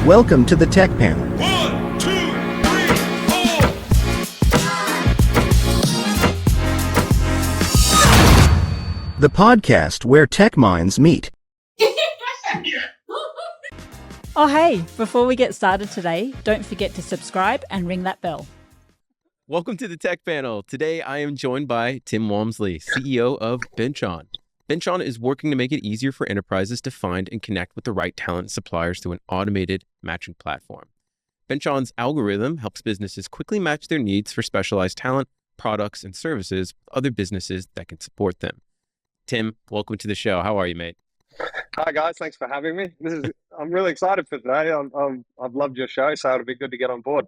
Welcome to the Tech Panel. 1, 2, 3, 4. The podcast where tech minds meet. Oh, hey, before we get started today, don't forget to subscribe and ring that bell. Welcome to the Tech Panel. Today, I am joined by Tim Walmsley, CEO of BenchOn. BenchOn is working to make it easier for enterprises to find and connect with the right talent suppliers through an automated matching platform. BenchOn's algorithm helps businesses quickly match their needs for specialized talent, products, and services with other businesses that can support them. Tim, welcome to the show. How are you, mate? Hi guys, thanks for having me. I'm really excited for today. I've loved your show, so it'll be good to get on board.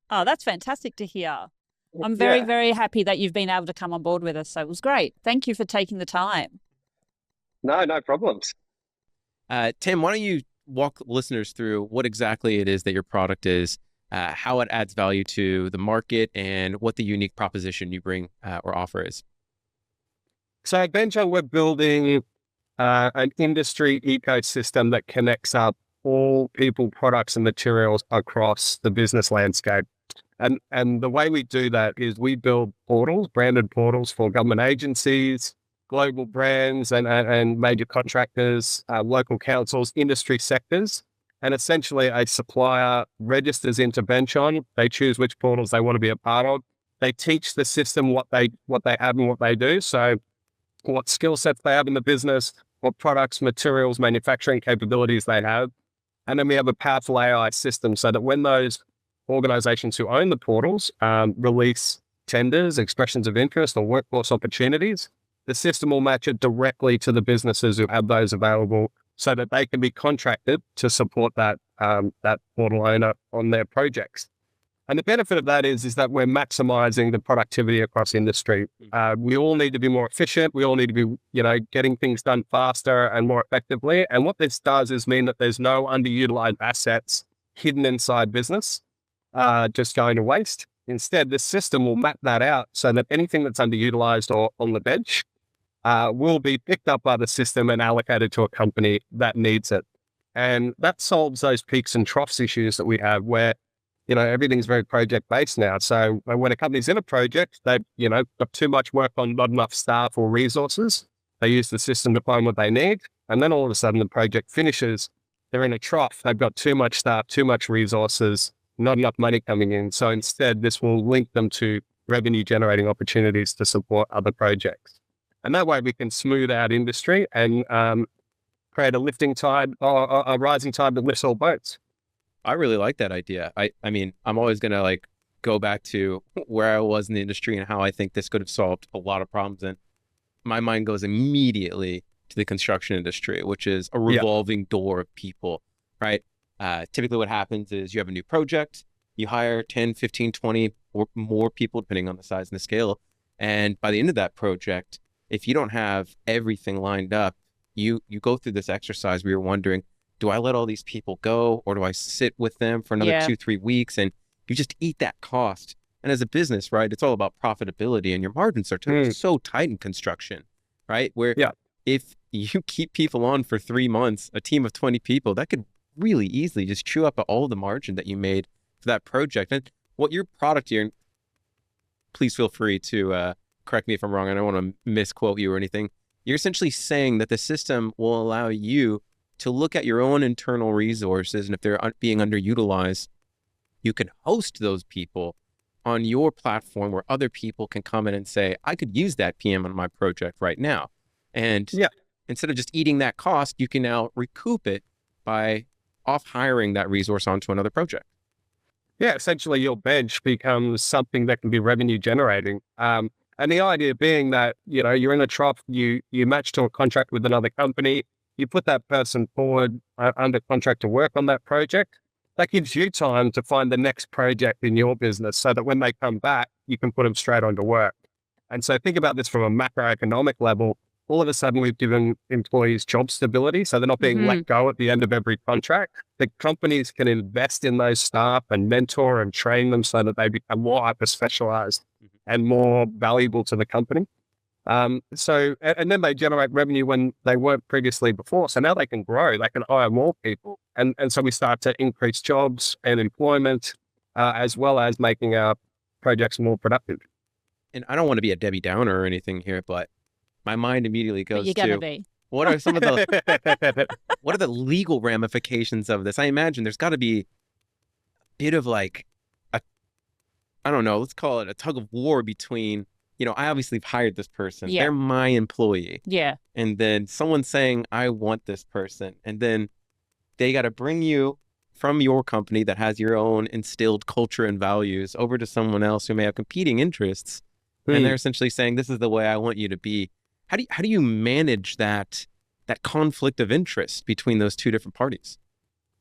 Oh, that's fantastic to hear. I'm very, very happy that you've been able to come on board with us. So it was great. Thank you for taking the time. No problems. Tim, why don't you walk listeners through what exactly it is that your product is, how it adds value to the market, and what the unique proposition you bring or offer is. So at BenchOn, we're building an industry ecosystem that connects up all people, products, and materials across the business landscape. And the way we do that is we build portals, branded portals for government agencies, global brands, and major contractors, local councils, industry sectors. And essentially a supplier registers into BenchOn. They choose which portals they want to be a part of. They teach the system what they have and what they do. So what skill sets they have in the business, what products, materials, manufacturing capabilities they have. And then we have a powerful AI system so that when those organizations who own the portals release tenders, expressions of interest, or workforce opportunities, the system will match it directly to the businesses who have those available so that they can be contracted to support that portal owner on their projects. And the benefit of that is that we're maximizing the productivity across industry. We all need to be more efficient. We all need to be, getting things done faster and more effectively. And what this does is mean that there's no underutilized assets hidden inside business, just going to waste. Instead, this system will map that out so that anything that's underutilized or on the bench will be picked up by the system and allocated to a company that needs it. And that solves those peaks and troughs issues that we have where everything's very project-based now. So when a company's in a project, they've, got too much work on, not enough staff or resources. They use the system to find what they need. And then all of a sudden the project finishes. They're in a trough. They've got too much staff, too much resources, not enough money coming in. So instead, this will link them to revenue-generating opportunities to support other projects. And that way we can smooth out industry and create a lifting tide or a rising tide that lifts all boats. I really like that idea. I mean, I'm always going to go back to where I was in the industry and how I think this could have solved a lot of problems. And my mind goes immediately to the construction industry, which is a revolving door of people, right? Typically what happens is you have a new project, you hire 10, 15, 20 or more people, depending on the size and the scale. And by the end of that project, if you don't have everything lined up, you go through this exercise where you're wondering, do I let all these people go or do I sit with them for another 2-3 weeks? And you just eat that cost. And as a business, right, it's all about profitability, and your margins are so tight in construction, right? Where if you keep people on for 3 months, a team of 20 people, that could really easily just chew up all the margin that you made for that project. And what your product here, please feel free to correct me if I'm wrong. I don't want to misquote you or anything. You're essentially saying that the system will allow you to look at your own internal resources, and if they're being underutilized, you can host those people on your platform where other people can come in and say, I could use that PM on my project right now. And instead of just eating that cost, you can now recoup it by off-hiring that resource onto another project. Yeah, essentially your bench becomes something that can be revenue generating. And the idea being that, you're in a trough, you match to a contract with another company, you put that person forward under contract to work on that project. That gives you time to find the next project in your business so that when they come back, you can put them straight onto work. And so think about this from a macroeconomic level. All of a sudden, we've given employees job stability, so they're not being let go at the end of every contract. The companies can invest in those staff and mentor and train them so that they become more hyper-specialized and more valuable to the company. And then they generate revenue when they weren't previously before. So now they can grow, they can hire more people. And so we start to increase jobs and employment, as well as making our projects more productive. And I don't want to be a Debbie Downer or anything here, but my mind immediately But goes you're gonna to be. what are some of the what are the legal ramifications of this? I imagine there's got to be a bit of like I don't know, let's call it a tug of war between, I obviously have hired this person. Yeah. They're my employee. Yeah. And then someone saying, I want this person. And then they got to bring you from your company that has your own instilled culture and values over to someone else who may have competing interests. And they're essentially saying, this is the way I want you to be. How do you manage that conflict of interest between those two different parties?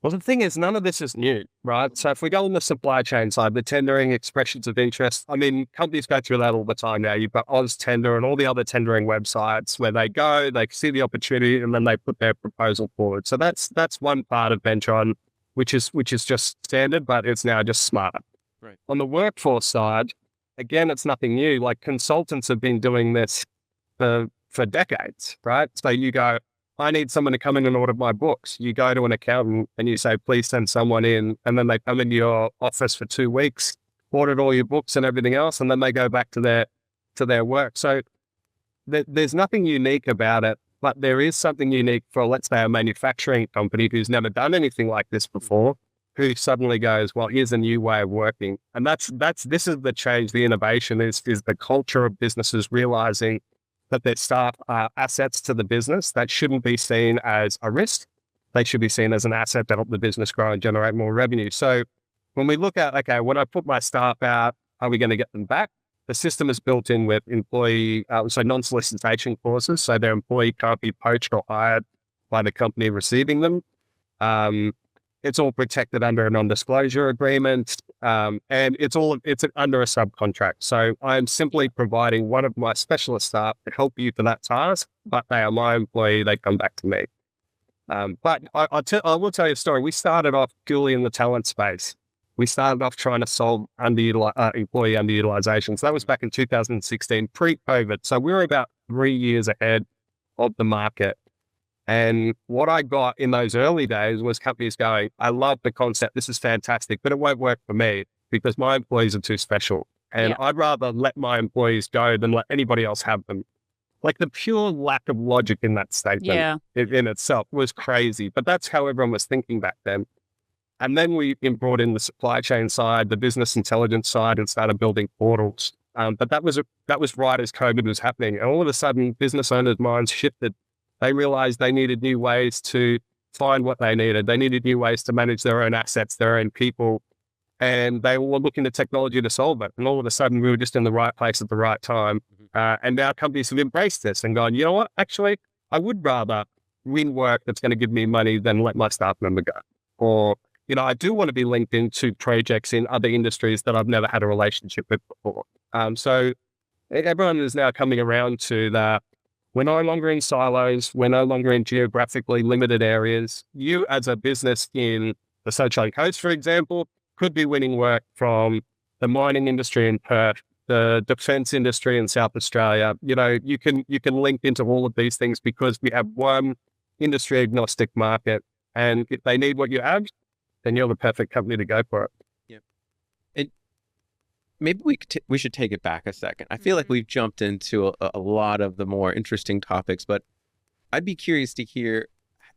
Well, the thing is, none of this is new, right? So if we go on the supply chain side, the tendering expressions of interest, I mean, companies go through that all the time now. You've got OzTender and all the other tendering websites where they go, they see the opportunity, and then they put their proposal forward. So that's one part of BenchOn, which is just standard, but it's now just smarter. Right. On the workforce side, again, it's nothing new. Like consultants have been doing this for decades, right? So you go, I need someone to come in and audit my books. You go to an accountant and you say, please send someone in. And then they come into your office for 2 weeks, audit all your books and everything else. And then they go back to their work. So there's nothing unique about it, but there is something unique for, let's say, a manufacturing company who's never done anything like this before, who suddenly goes, well, here's a new way of working. And this is the change. The innovation is the culture of businesses realizing that their staff are assets to the business that shouldn't be seen as a risk. They should be seen as an asset to help the business grow and generate more revenue. So when we look at, okay, when I put my staff out, are we going to get them back? The system is built in with employee, so non-solicitation clauses. So their employee can't be poached or hired by the company receiving them. It's all protected under a non-disclosure agreement, and it's under a subcontract. So I'm simply providing one of my specialist staff to help you for that task, but they are my employee. They come back to me. But I will tell you a story. We started off purely in the talent space. We started off trying to solve employee underutilization. So that was back in 2016, pre-COVID. So we were about 3 years ahead of the market. And what I got in those early days was companies going, I love the concept. This is fantastic, but it won't work for me because my employees are too special. And I'd rather let my employees go than let anybody else have them. Like the pure lack of logic in that statement in itself was crazy. But that's how everyone was thinking back then. And then we brought in the supply chain side, the business intelligence side, and started building portals. But that was right as COVID was happening. And all of a sudden, business owners' minds shifted. They realized they needed new ways to find what they needed. They needed new ways to manage their own assets, their own people, and they were looking to technology to solve it. And all of a sudden, we were just in the right place at the right time. And now companies have embraced this and gone, you know what? Actually, I would rather win work that's going to give me money than let my staff member go. Or, I do want to be linked into projects in other industries that I've never had a relationship with before. So everyone is now coming around to that. We're no longer in silos. We're no longer in geographically limited areas. You as a business in the Sunshine Coast, for example, could be winning work from the mining industry in Perth, the defense industry in South Australia. You can link into all of these things because we have one industry agnostic market. And if they need what you have, then you're the perfect company to go for it. Yeah. And maybe we should take it back a second. I feel like we've jumped into a lot of the more interesting topics, but I'd be curious to hear,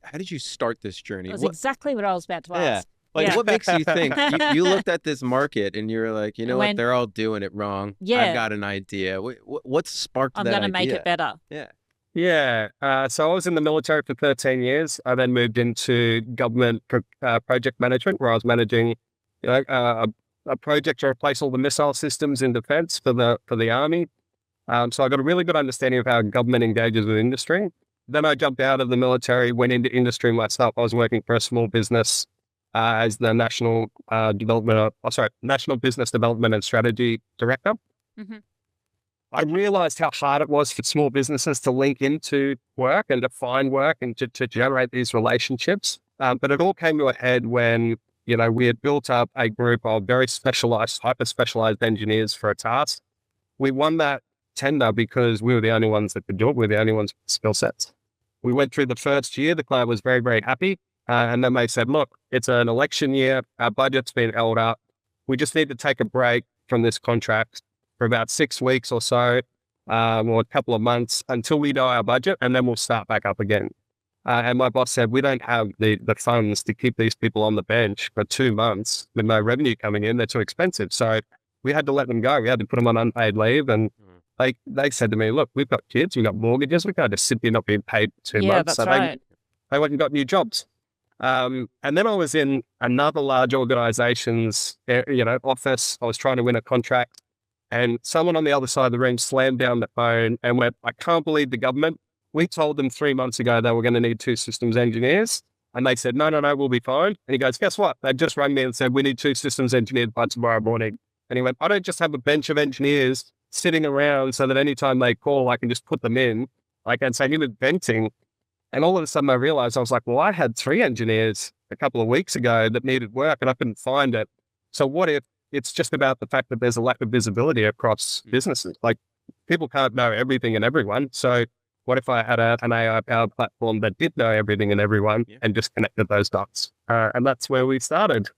how did you start this journey? That's exactly what I was about to ask. What makes you think? You looked at this market and you're like, what? They're all doing it wrong. Yeah. I've got an idea. What sparked that idea? I'm going to make it better. Yeah. Yeah. So I was in the military for 13 years. I then moved into government project management, where I was managing a project to replace all the missile systems in defense for the Army. So I got a really good understanding of how government engages with industry. Then I jumped out of the military, went into industry myself. I was working for a small business as the National Business Development and Strategy Director. Mm-hmm. I realized how hard it was for small businesses to link into work and to find work and to generate these relationships. But it all came to a head when, we had built up a group of very specialized, hyper-specialized engineers for a task. We won that tender because we were the only ones that could do it. We were the only ones with skill sets. We went through the first year. The client was very, very happy. And then they said, look, it's an election year. Our budget's been held up. We just need to take a break from this contract for about 6 weeks or so, or a couple of months until we know our budget, and then we'll start back up again. And my boss said, we don't have the funds to keep these people on the bench for 2 months with no revenue coming in. They're too expensive. So we had to let them go. We had to put them on unpaid leave. And they said to me, look, we've got kids, we've got mortgages. We can't just sit here not being paid for 2 months. That's so right. they went and got new jobs. And then I was in another large organization's office. I was trying to win a contract, and someone on the other side of the room slammed down the phone and went, I can't believe the government. We told them 3 months ago they were going to need 2 systems engineers. And they said, no, we'll be fine. And he goes, guess what? They just rang me and said, we need 2 systems engineers by tomorrow morning. And he went, I don't just have a bench of engineers sitting around so that anytime they call, I can just put them in. I can say he was venting. And all of a sudden I realized, I was like, well, I had 3 engineers a couple of weeks ago that needed work and I couldn't find it. So what if it's just about the fact that there's a lack of visibility across businesses? Like, people can't know everything and everyone. So what if I had an AI-powered platform that did know everything and everyone and just connected those dots? And that's where we started.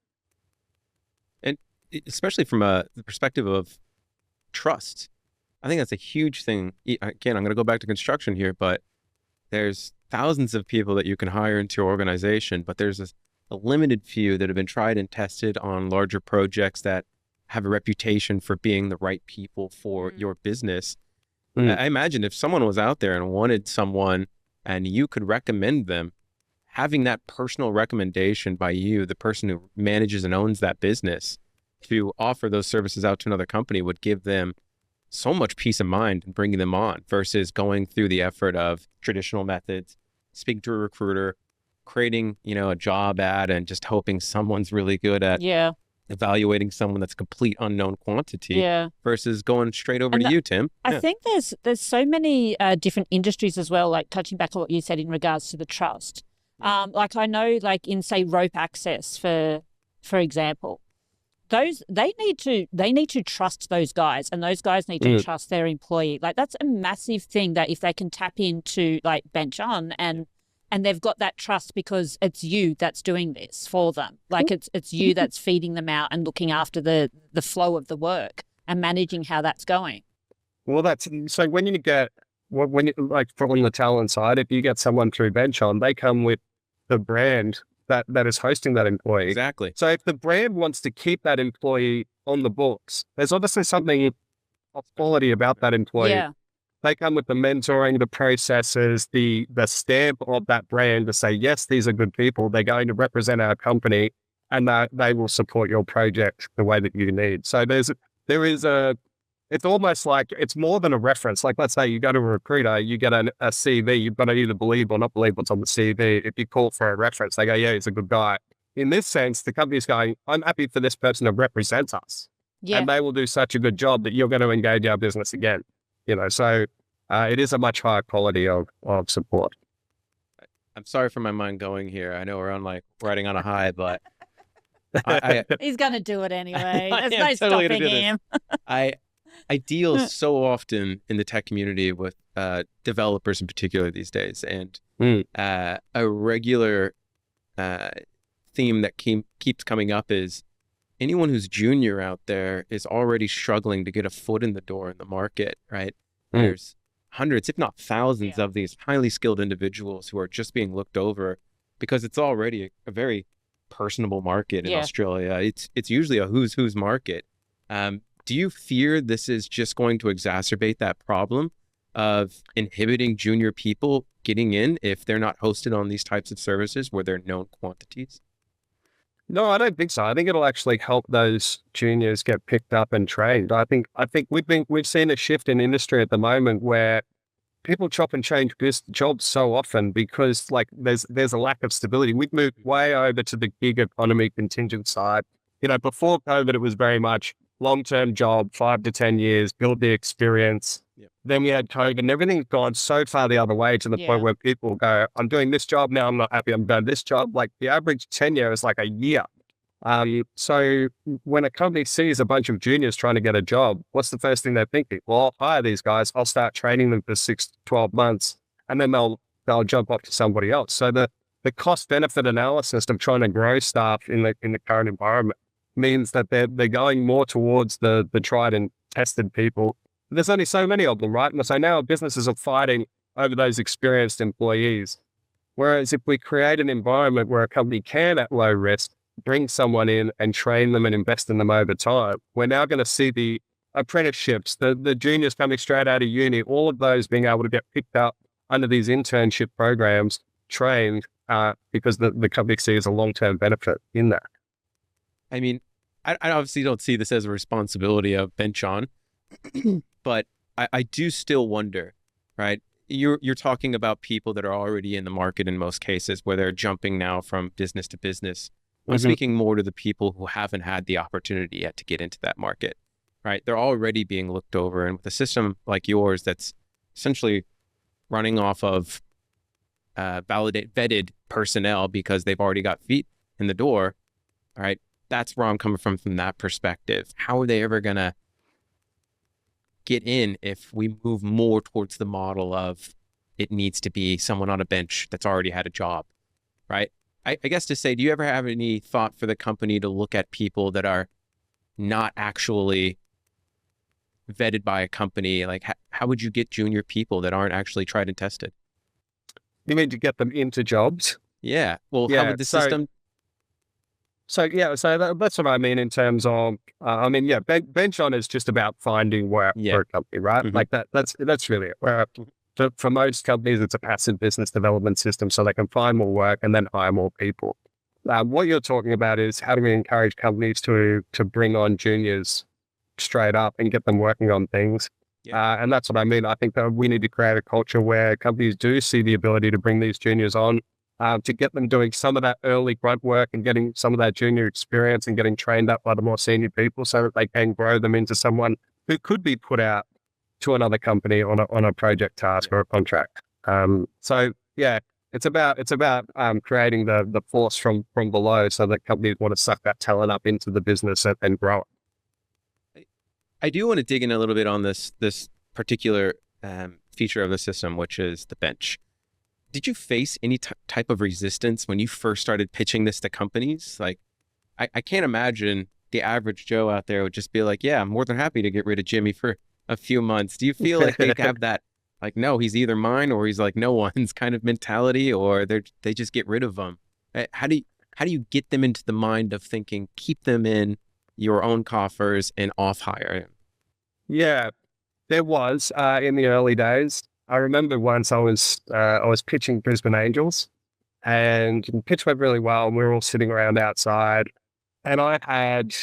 And especially from the perspective of trust, I think that's a huge thing. Again, I'm going to go back to construction here, but there's thousands of people that you can hire into your organization, but there's a limited few that have been tried and tested on larger projects that have a reputation for being the right people for your business. I imagine if someone was out there and wanted someone and you could recommend them, having that personal recommendation by you, the person who manages and owns that business, to offer those services out to another company would give them so much peace of mind in bringing them on versus going through the effort of traditional methods, speaking to a recruiter, creating, a job ad and just hoping someone's really good at evaluating someone that's complete unknown quantity versus going straight over to you, Tim. I think there's so many different industries as well, like touching back on what you said in regards to the trust. Like I know, like in say rope access, for example, they need to trust those guys, and those guys need to trust their employee. Like, that's a massive thing, that if they can tap into like BenchOn and they've got that trust because it's you that's doing this for them. Like it's you that's feeding them out and looking after the flow of the work and managing how that's going. Well, that's so when you get when you like from the talent side, if you get someone through BenchOn, they come with the brand that is hosting that employee. Exactly. So if the brand wants to keep that employee on the books, there's obviously something of quality about that employee. Yeah. They come with the mentoring, the processes, the stamp of that brand to say, yes, these are good people. They're going to represent our company and they will support your project the way that you need. So it's almost like it's more than a reference. Like, let's say you go to a recruiter, you get a CV, you've got to either believe or not believe what's on the CV. If you call for a reference, they go, yeah, he's a good guy. In this sense, the company's going, I'm happy for this person to represent us. Yeah. And they will do such a good job that you're going to engage our business again. So it is a much higher quality of support. I'm sorry for my mind going here. I know we're on riding on a high, but he's going to do it anyway. There's no stopping him. I deal so often in the tech community with developers in particular these days, and a regular theme that keeps coming up is anyone who's junior out there is already struggling to get a foot in the door in the market, right? There's hundreds, if not thousands, of these highly skilled individuals who are just being looked over because it's already a very personable market in Australia. It's usually a who's market. Do you fear this is just going to exacerbate that problem of inhibiting junior people getting in if they're not hosted on these types of services where they're known quantities? No, I don't think so. I think it'll actually help those juniors get picked up and trained. I think we've seen a shift in industry at the moment where people chop and change jobs so often because there's a lack of stability. We've moved way over to the gig economy contingent side. Before COVID, it was very much long-term job, 5 to 10 years, build the experience. Yep. Then we had COVID and everything's gone so far the other way to the point where people go, I'm doing this job now, I'm not happy, I'm doing this job. Like the average tenure is like a year. So when a company sees a bunch of juniors trying to get a job, what's the first thing they're thinking? Well, I'll hire these guys. I'll start training them for 6 to 12 months, and then they'll jump off to somebody else. So the cost benefit analysis of trying to grow staff in the current environment means that they're going more towards the tried and tested people. There's only so many of them, right? And so now businesses are fighting over those experienced employees. Whereas if we create an environment where a company can, at low risk, bring someone in and train them and invest in them over time, we're now going to see the apprenticeships, the juniors coming straight out of uni, all of those being able to get picked up under these internship programs, trained, because the company sees a long-term benefit in that. I mean, I obviously don't see this as a responsibility of BenchOn, but I do still wonder, right? You're talking about people that are already in the market in most cases, where they're jumping now from business to business. I'm speaking more to the people who haven't had the opportunity yet to get into that market, right? They're already being looked over. And with a system like yours that's essentially running off of vetted personnel because they've already got feet in the door, all right? That's where I'm coming from that perspective. How are they ever going to get in if we move more towards the model of it needs to be someone on a bench that's already had a job, right? I guess to say, do you ever have any thought for the company to look at people that are not actually vetted by a company? Like, how would you get junior people that aren't actually tried and tested? You mean to get them into jobs? Yeah. Well, how would the system? So that's what I mean in terms of, BenchOn is just about finding work for a company, right? Mm-hmm. Like that's really it. Where for most companies, it's a passive business development system, so they can find more work and then hire more people. What you're talking about is how do we encourage companies to bring on juniors straight up and get them working on things. Yeah. And that's what I mean. I think that we need to create a culture where companies do see the ability to bring these juniors on, to get them doing some of that early grunt work and getting some of that junior experience and getting trained up by the more senior people so that they can grow them into someone who could be put out to another company on a project task or a contract. So yeah, it's about creating the force from below so that companies want to suck that talent up into the business and grow it. I do want to dig in a little bit on this particular feature of the system, which is the bench. Did you face any type of resistance when you first started pitching this to companies? Like, I can't imagine the average Joe out there would just be like, yeah, I'm more than happy to get rid of Jimmy for a few months. Do you feel like they have that, like, no, he's either mine or he's like no one's kind of mentality, or they just get rid of them? How do you get them into the mind of thinking, keep them in your own coffers and off hire? Yeah, there was in the early days. I remember once I was pitching Brisbane Angels, and the pitch went really well, and we were all sitting around outside, and I had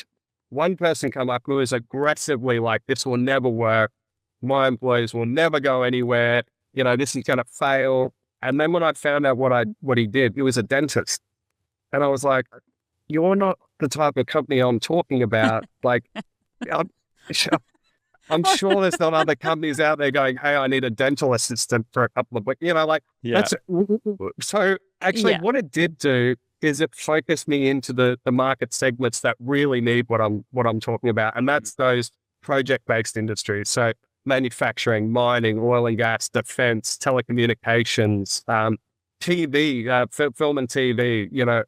one person come up who was aggressively like, "This will never work. My employees will never go anywhere. You know, this is going to fail." And then when I found out what he did, he was a dentist, and I was like, "You're not the type of company I'm talking about." Like, I'm sure there's not other companies out there going, "Hey, I need a dental assistant for a couple of weeks." You know, like, that's so actually what it did do is it focused me into the market segments that really need what I'm talking about. And that's those project-based industries. So manufacturing, mining, oil and gas, defense, telecommunications, TV, film and TV, you know,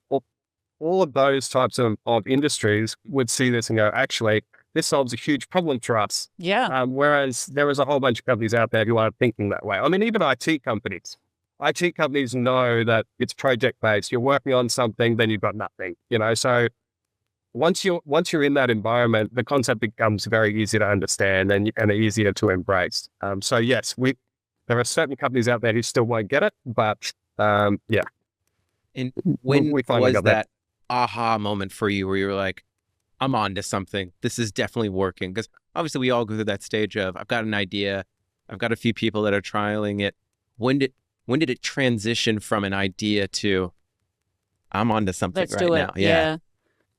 all of those types of industries would see this and go, actually, this solves a huge problem for us. Yeah. Whereas there is a whole bunch of companies out there who aren't thinking that way. I mean, even IT companies know that it's project-based. You're working on something, then you've got nothing, you know? So once you're in that environment, the concept becomes very easy to understand and easier to embrace. So yes, there are certain companies out there who still won't get it, but yeah. And when was that aha moment for you where you were like, I'm on to something. This is definitely working? Because obviously we all go through that stage of, I've got an idea. I've got a few people that are trialing it. When did it transition from an idea to, I'm on to something Let's right do it. now? Yeah.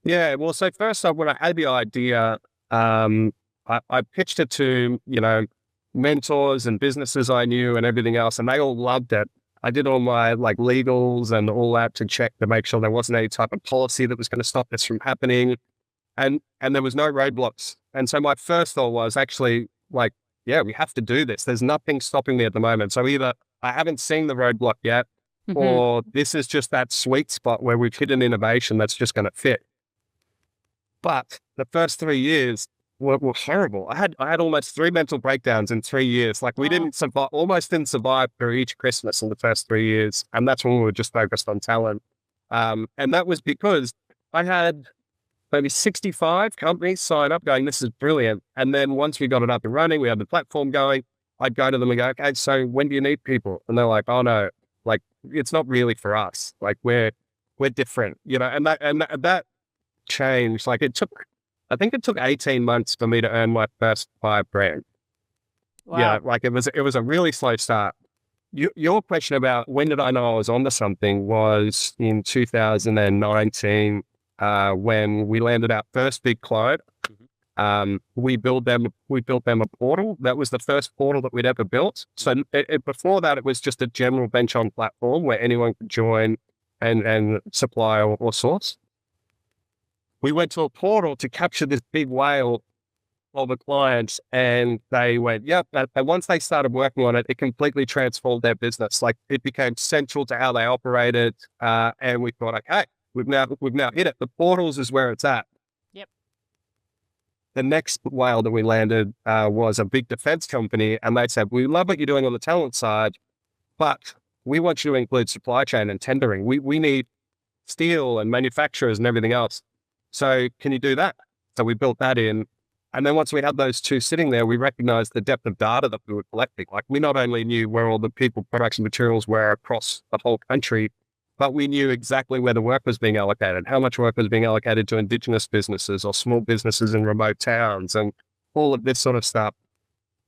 Yeah. Well, so first off, when I had the idea, I pitched it to, you know, mentors and businesses I knew and everything else, and they all loved it. I did all my like legals and all that to check to make sure there wasn't any type of policy that was going to stop this from happening. And there was no roadblocks. And so my first thought was actually like, yeah, we have to do this. There's nothing stopping me at the moment. So either I haven't seen the roadblock yet, or this is just that sweet spot where we've hit an innovation that's just going to fit. But the first 3 years were horrible. I had almost 3 mental breakdowns in 3 years. Like we didn't survive, almost didn't survive through each Christmas in the first 3 years. And that's when we were just focused on talent. And that was because I had maybe 65 companies sign up going, this is brilliant. And then once we got it up and running, we had the platform going, I'd go to them and go, okay, so when do you need people? And they're like, oh no, like it's not really for us. Like we're different, you know, and that changed. Like I think it took 18 months for me to earn my first $5,000. Wow. Yeah. Like it was a really slow start. Your question about when did I know I was onto something was in 2019, when we landed our first big client. We built them a portal. That was the first portal that we'd ever built. So before that, it was just a general BenchOn platform where anyone could join and supply or source. We went to a portal to capture this big whale of a client, and they went, yep. And once they started working on it, it completely transformed their business. Like it became central to how they operated. And we thought, okay, we've now hit it. The portals is where it's at. Yep. The next whale that we landed was a big defense company, and they said, we love what you're doing on the talent side, but we want you to include supply chain and tendering. We need steel and manufacturers and everything else. So can you do that? So we built that in. And then once we had those two sitting there, we recognized the depth of data that we were collecting. Like we not only knew where all the people, products, and materials were across the whole country, but we knew exactly where the work was being allocated, how much work was being allocated to indigenous businesses or small businesses in remote towns and all of this sort of stuff.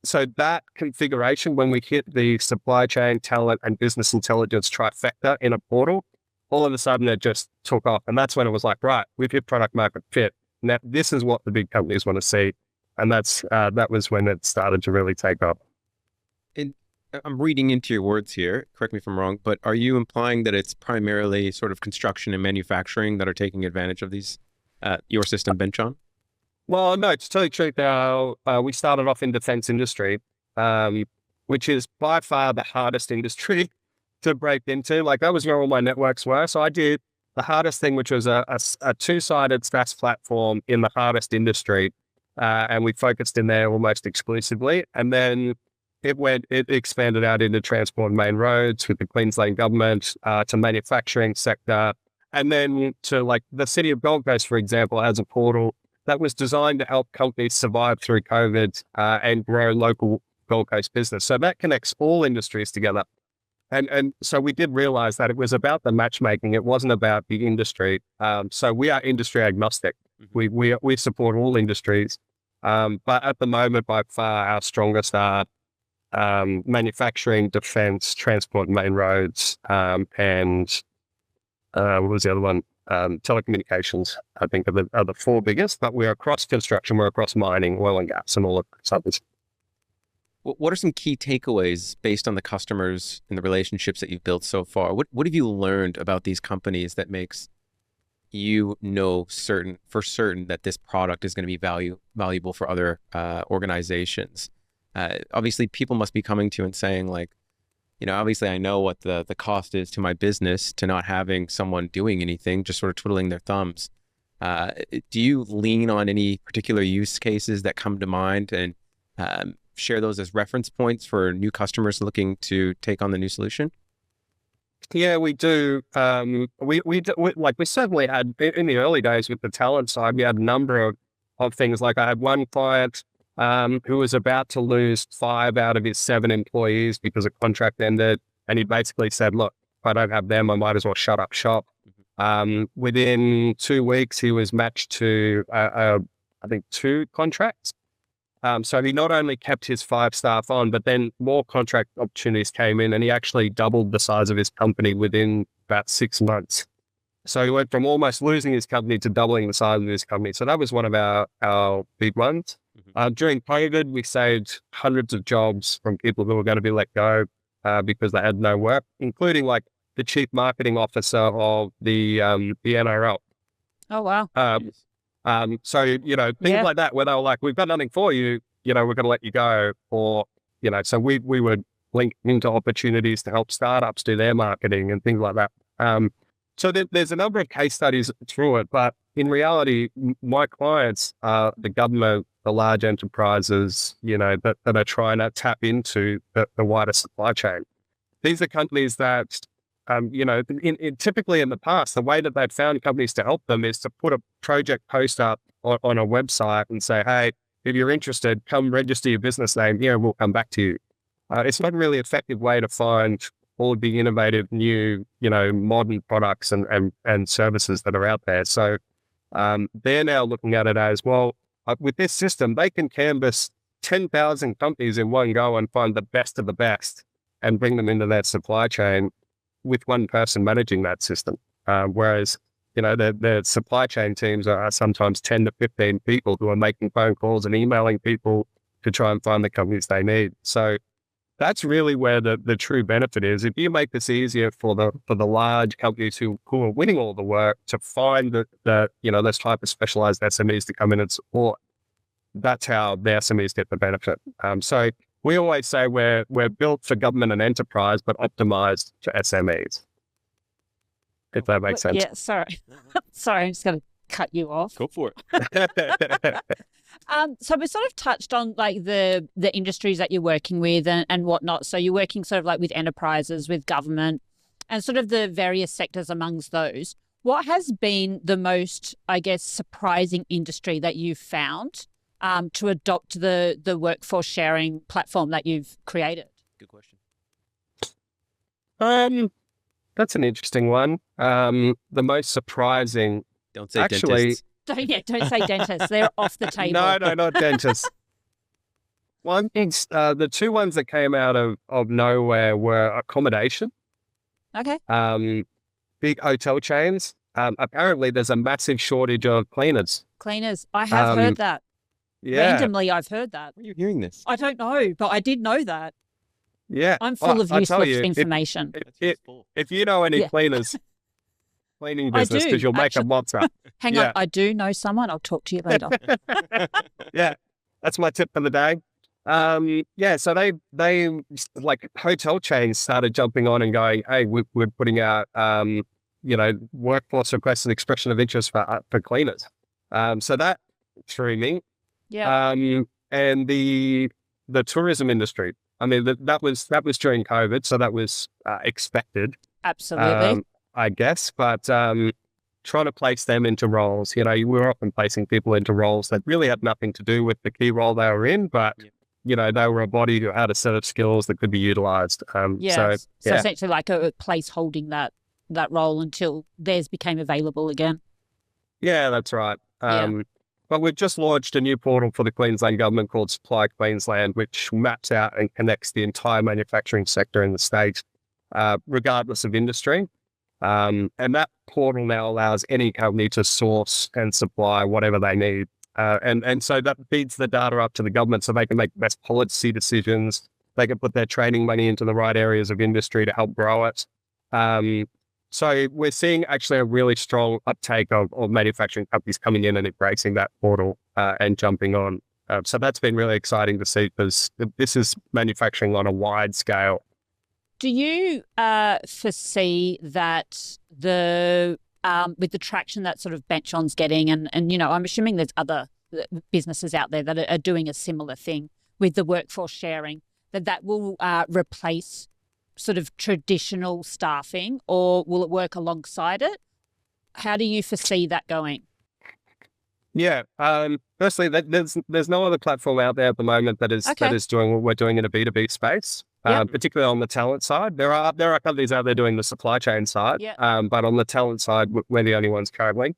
So that configuration, when we hit the supply chain, talent, and business intelligence trifecta in a portal, all of a sudden it just took off. And that's when it was like, right, we've hit product market fit. Now, this is what the big companies want to see. And that was when it started to really take off. And I'm reading into your words here, correct me if I'm wrong, but are you implying that it's primarily sort of construction and manufacturing that are taking advantage of these, your system, BenchOn? Well, no, to tell you the truth, we started off in defense industry, which is by far the hardest industry to break into. Like that was where all my networks were. So I did the hardest thing, which was a two-sided SaaS platform in the hardest industry. And we focused in there almost exclusively. And then it expanded out into transport and main roads with the Queensland government, to manufacturing sector. And then to like the city of Gold Coast, for example, has a portal that was designed to help companies survive through COVID, and grow local Gold Coast business. So that connects all industries together. And so we did realize that it was about the matchmaking. It wasn't about the industry. So we are industry agnostic. We support all industries. But at the moment, by far, our strongest are manufacturing, defense, transport, main roads, and what was the other one? Telecommunications, I think are the four biggest, but we're across construction, we're across mining, oil and gas, and all of those others. What are some key takeaways based on the customers and the relationships that you've built so far? What have you learned about these companies that makes you know for certain that this product is going to be valuable for other organizations? Obviously, people must be coming to you and saying like, you know, obviously I know what the cost is to my business to not having someone doing anything, just sort of twiddling their thumbs. Do you lean on any particular use cases that come to mind and share those as reference points for new customers looking to take on the new solution? Yeah, we do. We certainly had in the early days with the talent side, we had a number of things. Like I had one client who was about to lose 5 out of his 7 employees because a contract ended, and he basically said, "Look, if I don't have them, I might as well shut up shop." Within 2 weeks, he was matched to I think 2 contracts. So he not only kept his 5 staff on, but then more contract opportunities came in, and he actually doubled the size of his company within about 6 months. So he went from almost losing his company to doubling the size of his company. So that was one of our big ones. During COVID, we saved hundreds of jobs from people who were going to be let go. because they had no work, including like the chief marketing officer of the NRL. Oh, wow. So, you know, things Yeah. like that, where they were like, we've got nothing for you, you know, we're going to let you go. Or, you know, so we would link into opportunities to help startups do their marketing and things like that. So there's a number of case studies through it, but in reality, my clients are the government, the large enterprises, you know, that are trying to tap into the wider supply chain. These are companies that, you know, typically in the past, the way that they've found companies to help them is to put a project post up on a website and say, hey, if you're interested, come register your business name here and we'll come back to you. It's not a really effective way to find all of the innovative new, you know, modern products and services that are out there. So they're now looking at it as, well, with this system, they can canvas 10,000 companies in one go and find the best of the best and bring them into that supply chain with one person managing that system. Whereas, you know, the supply chain teams are sometimes 10 to 15 people who are making phone calls and emailing people to try and find the companies they need. So that's really where the true benefit is. If you make this easier for the large companies who are winning all the work to find the you know, those type of specialized SMEs to come in and support, that's how the SMEs get the benefit. So we always say we're built for government and enterprise, but optimized for SMEs. If that makes sense. Yeah, sorry. Sorry, I'm just going to cut you off. Go for it. So we sort of touched on like the industries that you're working with and whatnot. So you're working sort of like with enterprises, with government, and sort of the various sectors amongst those. What has been the most, I guess, surprising industry that you've found to adopt the workforce sharing platform that you've created? Good question. That's an interesting one. The most surprising, Don't say actually, dentists. Don't say dentists. They're off the table. No, not dentists. One, the two ones that came out of nowhere were accommodation. Okay. Big hotel chains. Apparently, there's a massive shortage of cleaners. Cleaners. I have heard that. Yeah, Randomly, I've heard that. Where are you hearing this? I don't know, but I did know that. yeah. I'm full of I tell useless you, information. if you know any Yeah. cleaners, cleaning I business, do, because you'll make a actually. monster. Hang Yeah. on, I do know someone. I'll talk to you later. Yeah, that's my tip for the day. Yeah, so they like hotel chains started jumping on and going, hey, we're putting out, you know, workforce requests and expression of interest for cleaners. So that threw me. Yeah. And the tourism industry. I mean, that was during COVID, so that was expected. Absolutely. I guess, but trying to place them into roles, you know, we're often placing people into roles that really had nothing to do with the key role they were in, but, you know, they were a body who had a set of skills that could be utilized. Yeah. So yeah. essentially like a place holding that role until theirs became available again. Yeah, that's right. Yeah. But we've just launched a new portal for the Queensland government called Supply Queensland, which maps out and connects the entire manufacturing sector in the state, regardless of industry. And that portal now allows any company to source and supply whatever they need. And so that feeds the data up to the government so they can make best policy decisions. They can put their training money into the right areas of industry to help grow it. So we're seeing actually a really strong uptake of manufacturing companies coming in and embracing that portal and jumping on. So that's been really exciting to see because this is manufacturing on a wide scale. Do you foresee that with the traction that sort of BenchOn's getting, and you know, I'm assuming there's other businesses out there that are doing a similar thing with the workforce sharing, that will replace sort of traditional staffing, or will it work alongside it? How do you foresee that going? Yeah. Firstly, there's no other platform out there at the moment that is doing what we're doing in a B2B space. Particularly on the talent side. There are companies out there doing the supply chain side, but on the talent side, we're the only ones currently.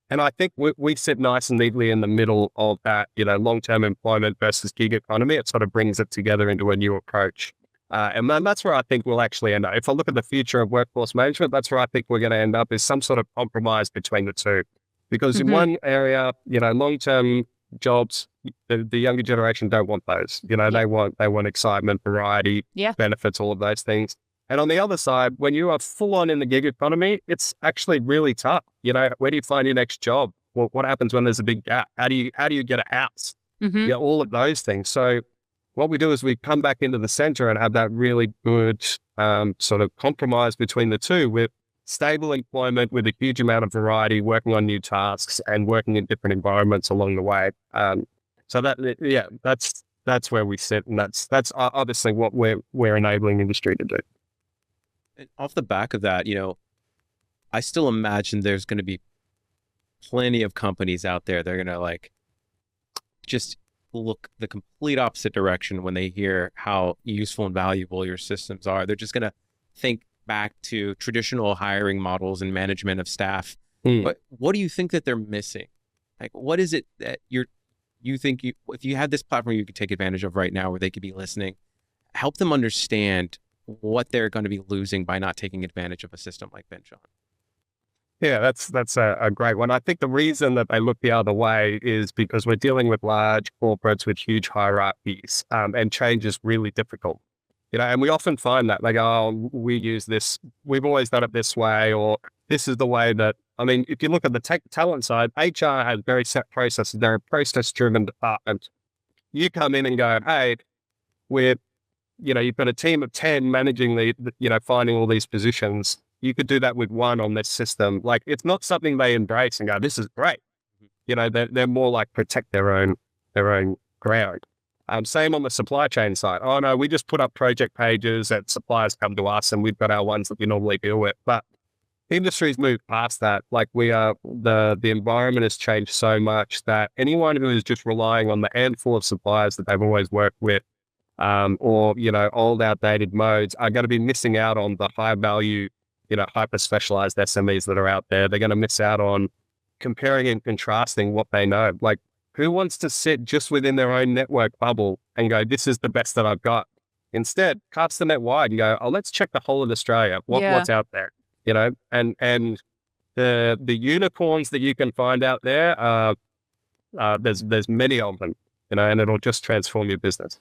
And I think we sit nice and neatly in the middle of that, you know, long-term employment versus gig economy. It sort of brings it together into a new approach. And then that's where I think we'll actually end up. If I look at the future of workforce management, that's where I think we're going to end up, is some sort of compromise between the two. Because in one area, you know, long-term jobs the younger generation don't want those. You know, they want excitement, variety, Yeah. benefits, all of those things. And on the other side, when you are full on in the gig economy, it's actually really tough. You know, where do you find your next job? What happens when there's a big gap? How do you get a house? Mm-hmm. Yeah, all of those things. So what we do is we come back into the center and have that really good sort of compromise between the two, with stable employment, with a huge amount of variety, working on new tasks and working in different environments along the way. So that's where we sit, and that's obviously what we're enabling industry to do. And off the back of that, I still imagine there's going to be plenty of companies out there that are going to like just look the complete opposite direction when they hear how useful and valuable your systems are. They're just going to think back to traditional hiring models and management of staff. But what do you think that they're missing? Like, what is it that you think if you had this platform you could take advantage of right now where they could be listening, help them understand what they're going to be losing by not taking advantage of a system like BenchOn? Yeah, that's a great one. I think the reason that they look the other way is because we're dealing with large corporates with huge hierarchies, and change is really difficult. And we often find that they go, oh, we use this, we've always done it this way, or this is the way that, I mean, if you look at the tech talent side, HR has very set processes. They're a process-driven department. You come in and go, hey, you've got a team of 10 managing finding all these positions. You could do that with one on this system. Like, it's not something they embrace and go, this is great. They're more like protect their own ground. Same on the supply chain side. Oh no, we just put up project pages that suppliers come to us and we've got our ones that we normally deal with. But the industry's moved past that. Like, the environment has changed so much that anyone who is just relying on the handful of suppliers that they've always worked with, or old outdated modes, are going to be missing out on the high value, hyper specialized SMEs that are out there. They're going to miss out on comparing and contrasting what they know. Like, who wants to sit just within their own network bubble and go, this is the best that I've got? Instead, cast the net wide and go, oh, let's check the whole of Australia. What's out there? And the unicorns that you can find out there, there's many of them, and it'll just transform your business.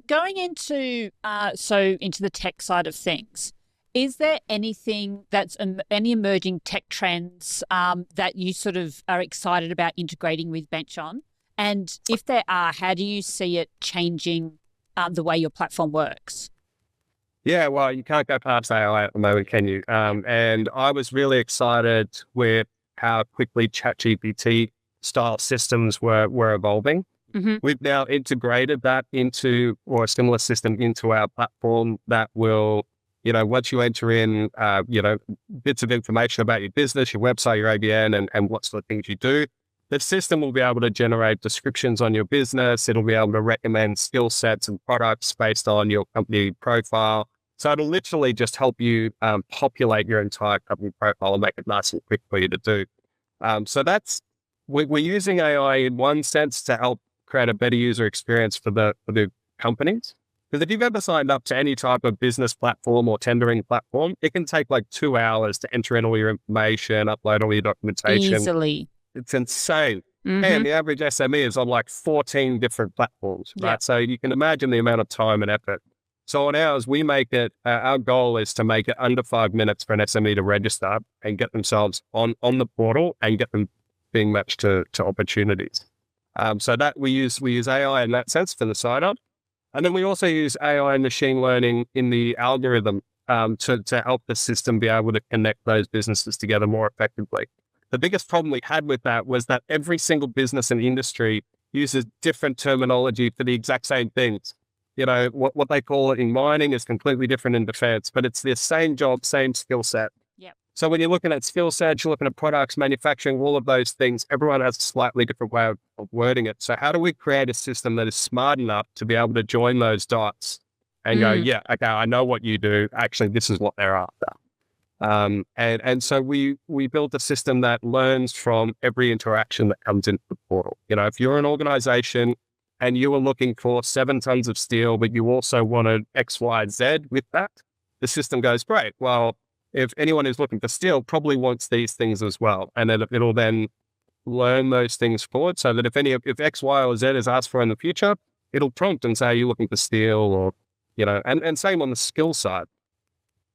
Going into the tech side of things, is there anything that's any emerging tech trends that you sort of are excited about integrating with BenchOn? And if there are, how do you see it changing the way your platform works? Yeah, well, you can't go past AI at the moment, can you? And I was really excited with how quickly ChatGPT style systems were evolving. Mm-hmm. We've now integrated that or a similar system into our platform that will, once you enter in, bits of information about your business, your website, your ABN, and what sort of things you do, the system will be able to generate descriptions on your business. It'll be able to recommend skill sets and products based on your company profile. So it'll literally just help you populate your entire company profile and make it nice and quick for you to do. So we're using AI in one sense to help create a better user experience for the companies. Because if you've ever signed up to any type of business platform or tendering platform, it can take like 2 hours to enter in all your information, upload all your documentation. Easily. It's insane. Mm-hmm. And the average SME is on like 14 different platforms, right? Yep. So you can imagine the amount of time and effort. So on ours, we make it, our goal is to make it under 5 minutes for an SME to register and get themselves on the portal and get them being matched to opportunities. So that we use AI in that sense for the sign up. And then we also use AI and machine learning in the algorithm to help the system be able to connect those businesses together more effectively. The biggest problem we had with that was that every single business and industry uses different terminology for the exact same things. What they call it in mining is completely different in defense, but it's the same job, same skill set. Yep. So when you're looking at skill sets, you're looking at products, manufacturing, all of those things, everyone has a slightly different way of wording it. So how do we create a system that is smart enough to be able to join those dots and go, yeah, okay, I know what you do. Actually, this is what they're after. And so we built a system that learns from every interaction that comes into the portal. If you're an organization and you were looking for 7 tons of steel, but you also wanted X, Y, Z with that, the system goes, great. Well, if anyone who's looking for steel probably wants these things as well. And then it'll then learn those things forward so that if X, Y, or Z is asked for in the future, it'll prompt and say, are you looking for steel or, and same on the skill side.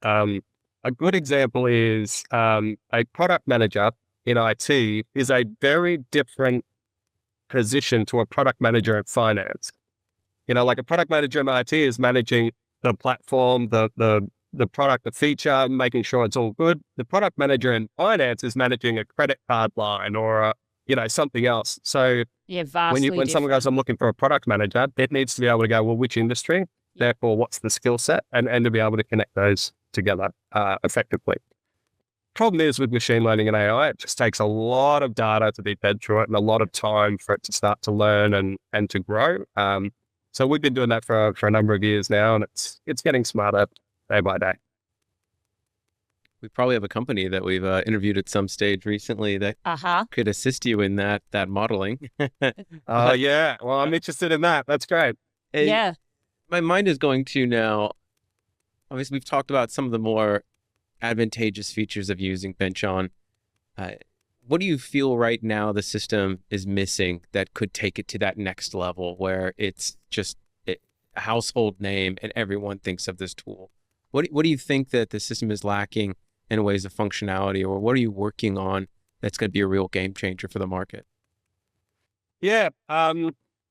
A good example is a product manager in IT is a very different position to a product manager in finance. Like a product manager in IT is managing the platform, the product, the feature, making sure it's all good. The product manager in finance is managing a credit card line or something else. So vastly when someone goes, I'm looking for a product manager, it needs to be able to go, well, which industry? Therefore, what's the skill set? And to be able to connect those together effectively. Problem is with machine learning and AI, it just takes a lot of data to be fed through it and a lot of time for it to start to learn and to grow. So we've been doing that for a number of years now, and it's getting smarter day by day. We probably have a company that we've interviewed at some stage recently that could assist you in that modeling. Oh, yeah. Well, I'm interested in that. That's great. Yeah. My mind is going to now, obviously we've talked about some of the more advantageous features of using BenchOn. What do you feel right now the system is missing that could take it to that next level where it's just a household name and everyone thinks of this tool? What do you think that the system is lacking in ways of functionality, or what are you working on that's going to be a real game changer for the market? Yeah,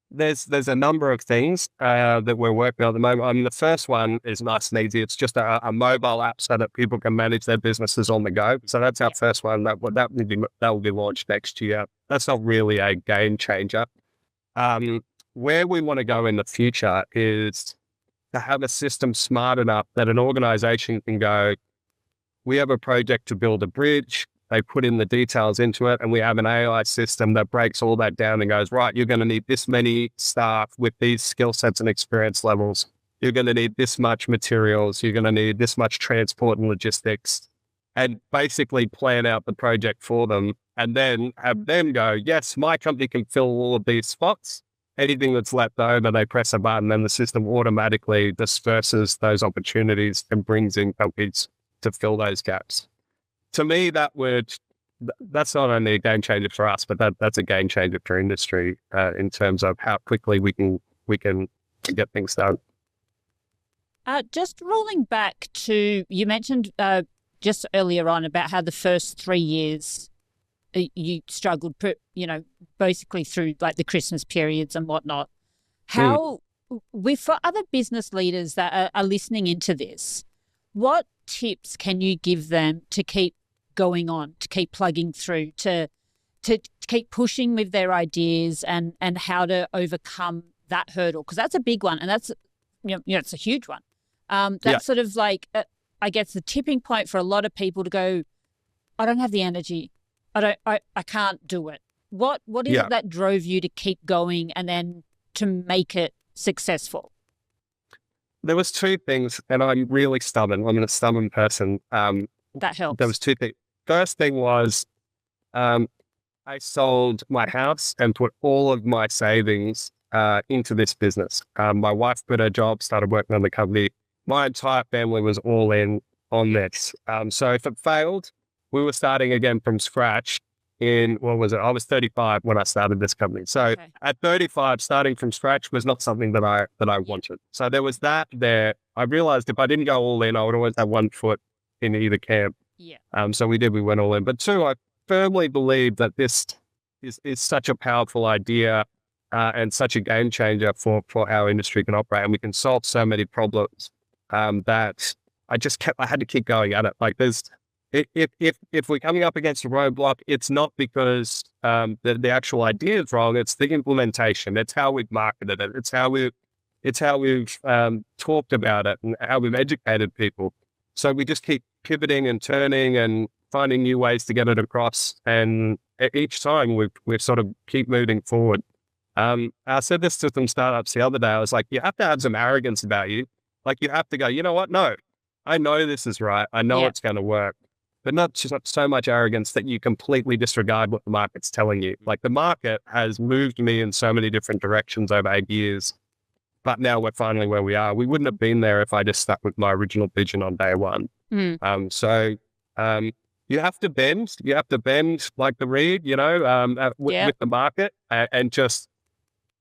there's a number of things that we're working on at the moment. The first one is nice and easy. It's just a mobile app so that people can manage their businesses on the go. So that's our first one. That will be launched next year. That's not really a game changer. Where we want to go in the future is to have a system smart enough that an organization can go, we have a project to build a bridge. They put in the details into it, and we have an AI system that breaks all that down and goes, right, you're going to need this many staff with these skill sets and experience levels. You're going to need this much materials. You're going to need this much transport and logistics, and basically plan out the project for them, and then have them go, yes, my company can fill all of these spots. Anything that's left over, they press a button and the system automatically disperses those opportunities and brings in companies to fill those gaps. To me, that's not only a game changer for us, but that's a game changer for industry in terms of how quickly we can get things done. Just rolling back to, you mentioned just earlier on about how the first 3 years you struggled, basically through like the Christmas periods and whatnot. How, for other business leaders that are listening into this, what tips can you give them to keep going on, to keep plugging through, to keep pushing with their ideas and how to overcome that hurdle? Because that's a big one, and that's it's a huge one. That's sort of like I guess the tipping point for a lot of people to go, I don't have the energy, I can't do it. What is it that drove you to keep going and then to make it successful? There was two things, and I'm really stubborn. I'm a stubborn person. That helps. There was two things. First thing was I sold my house and put all of my savings into this business. My wife quit her job, started working on the company. My entire family was all in on this. So if it failed, we were starting again from scratch I was 35 when I started this company. So at 35, starting from scratch was not something that I wanted. So there was that there. I realized if I didn't go all in, I would always have one foot in either camp. Yeah. So we went all in. But two, I firmly believe that this is such a powerful idea and such a game changer for how our industry can operate. And we can solve so many problems that I had to keep going at it. Like if we're coming up against a roadblock, it's not because the actual idea is wrong. It's the implementation. It's how we've marketed it. It's how we've talked about it and how we've educated people. So we just keep pivoting and turning and finding new ways to get it across. And each time we've sort of keep moving forward. I said this to some startups the other day. I was like, you have to have some arrogance about you. Like you have to go, you know what? No, I know this is right. I know it's going to work. But not so much arrogance that you completely disregard what the market's telling you. Like the market has moved me in so many different directions over 8 years, but now we're finally where we are. We wouldn't have been there if I just stuck with my original vision on day one. So you have to bend. You have to bend like the reed, with the market and just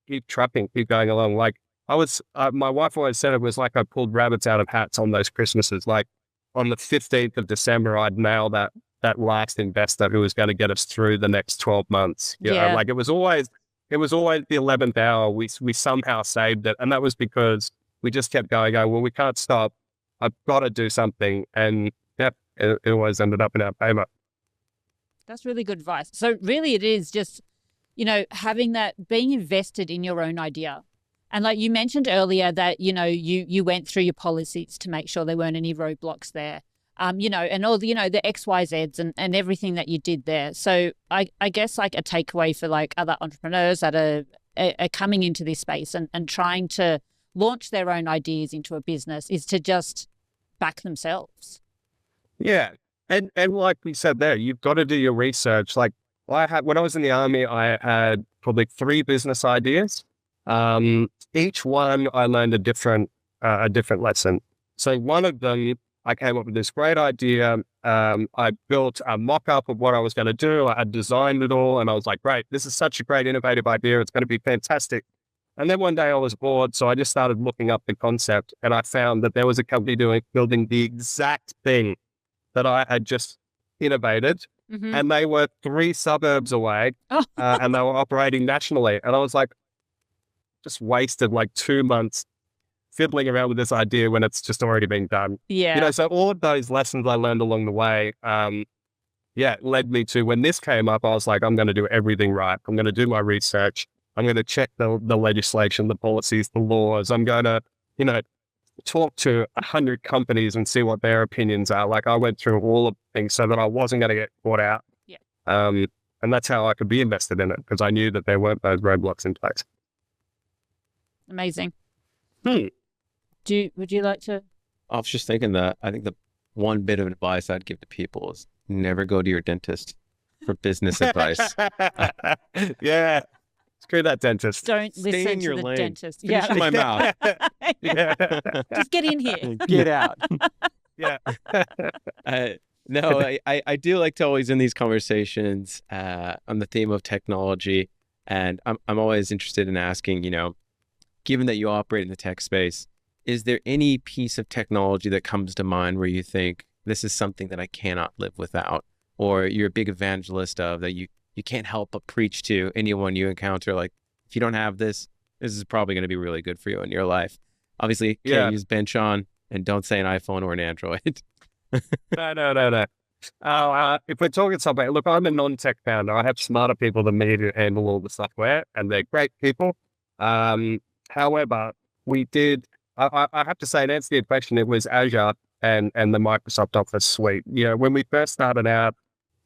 keep trucking, keep going along. Like my wife always said it was like I pulled rabbits out of hats on those Christmases. Like on the 15th of December, I'd nail that last investor who was going to get us through the next 12 months. Like it was always the 11th hour. We somehow saved it. And that was because we just kept going, well, we can't stop. I've got to do something. And it always ended up in our favor. That's really good advice. So really it is just, having that, being invested in your own idea. And like you mentioned earlier that, you went through your policies to make sure there weren't any roadblocks there, and all the, the XYZs and everything that you did there. So I guess like a takeaway for like other entrepreneurs that are coming into this space and trying to launch their own ideas into a business is to just back themselves. Yeah. And like we said there, you've got to do your research. Like when I was in the army, I had probably 3 business ideas. Each one I learned a different lesson. So one of them, I came up with this great idea. I built a mock-up of what I was going to do. I had designed it all and I was like, great, this is such a great innovative idea. It's going to be fantastic. And then one day I was bored. So I just started looking up the concept and I found that there was a company building the exact thing that I had just innovated. Mm-hmm. And they were 3 suburbs away and they were operating nationally. And I was like, just wasted like 2 months fiddling around with this idea when it's just already been done. Yeah. So all of those lessons I learned along the way, led me to when this came up, I was like, I'm going to do everything right. I'm going to do my research. I'm going to check the legislation, the policies, the laws. I'm going to, talk to 100 companies and see what their opinions are. Like I went through all of the things so that I wasn't going to get caught out. Yeah. And that's how I could be invested in it because I knew that there weren't those roadblocks in place. Amazing. Hmm. Would you like to? I was just thinking that I think the one bit of advice I'd give to people is never go to your dentist for business advice. Yeah. Screw that dentist. Don't Stay listen in to your the lane. dentist. Finish in my mouth. Yeah. Just get in here. Get out. Yeah. No, I do like to always end these conversations on the theme of technology. And I'm always interested in asking, given that you operate in the tech space, is there any piece of technology that comes to mind where you think this is something that I cannot live without, or you're a big evangelist of that you can't help but preach to anyone you encounter? Like, if you don't have this is probably going to be really good for you in your life. Obviously, can't use BenchOn, and don't say an iPhone or an Android. No. If we're talking software, look, I'm a non-tech founder. I have smarter people than me to handle all the software, and they're great people. However, we did, I have to say, to answer your question, it was Azure and the Microsoft Office suite. When we first started out,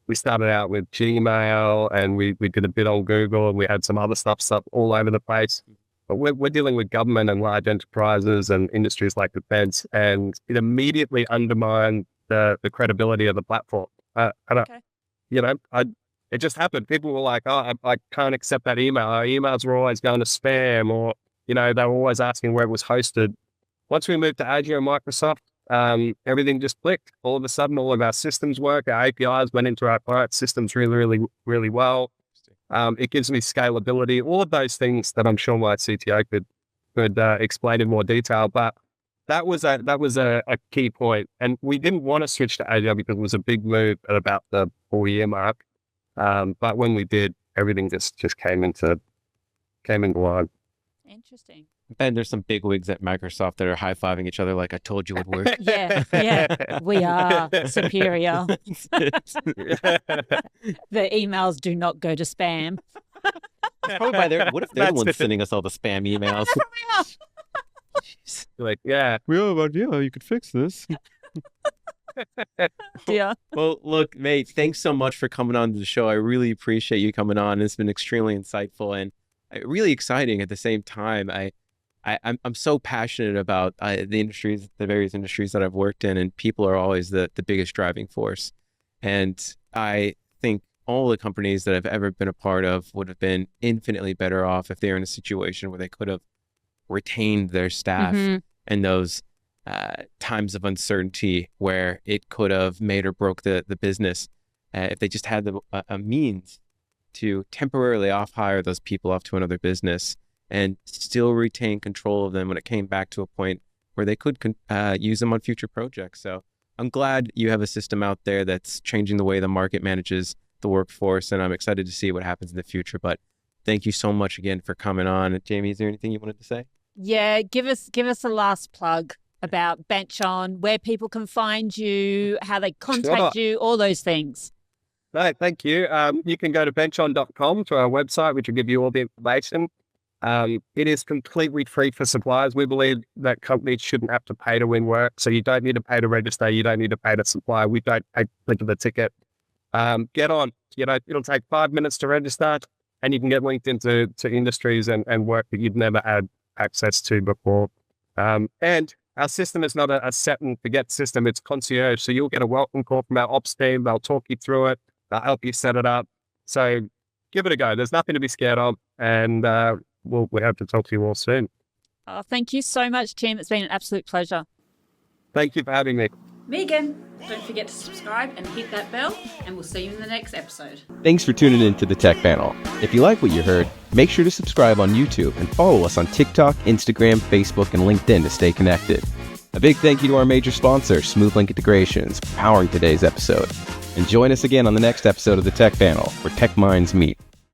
we started out with Gmail and we did a bit on Google and we had some other stuff all over the place. But we're dealing with government and large enterprises and industries like defense, and it immediately undermined the credibility of the platform. It just happened. People were like, oh, I can't accept that email. Our emails were always going to spam, or, they were always asking where it was hosted. Once we moved to Azure and Microsoft, everything just clicked. All of a sudden, all of our systems work. Our APIs went into our client systems really, really, really well. It gives me scalability, all of those things that I'm sure my CTO could explain in more detail. But that was a key point. And we didn't want to switch to Azure because it was a big move at about the 4-year mark. But when we did, everything just came into line. Interesting. Ben, there's some big wigs at Microsoft that are high-fiving each other like I told you would work. Yeah, we are superior. The emails do not go to spam. Probably by their, what if they're the ones sending us all the spam emails? You're like, yeah, you could fix this. Yeah. Well, look, mate, thanks so much for coming on to the show. I really appreciate you coming on. It's been extremely insightful and really exciting at the same time. I'm so passionate about the various industries that I've worked in, and people are always the biggest driving force. And I think all the companies that I've ever been a part of would have been infinitely better off if they were in a situation where they could have retained their staff and those times of uncertainty where it could have made or broke the business. If they just had a means to temporarily off-hire those people off to another business and still retain control of them when it came back to a point where they could use them on future projects. So I'm glad you have a system out there that's changing the way the market manages the workforce, and I'm excited to see what happens in the future. But thank you so much again for coming on. Jamie, is there anything you wanted to say? Yeah, give us a last plug about BenchOn, where people can find you, how they contact you, all those things. No, thank you. You can go to benchon.com to our website, which will give you all the information. It is completely free for suppliers. We believe that companies shouldn't have to pay to win work. So you don't need to pay to register. You don't need to pay to supply. We don't pay for the ticket. Get on. It'll take 5 minutes to register, and you can get linked into industries and work that you'd never had access to before. And our system is not a set and forget system. It's concierge. So you'll get a welcome call from our ops team. They'll talk you through it. They'll help you set it up. So give it a go. There's nothing to be scared of. And we hope to talk to you all soon. Oh, thank you so much, Tim. It's been an absolute pleasure. Thank you for having me. Megan, don't forget to subscribe and hit that bell, and we'll see you in the next episode. Thanks for tuning in to the Tech Panel. If you like what you heard, make sure to subscribe on YouTube and follow us on TikTok, Instagram, Facebook, and LinkedIn to stay connected. A big thank you to our major sponsor, SmoothLink Integrations, for powering today's episode. And join us again on the next episode of the Tech Panel, where tech minds meet.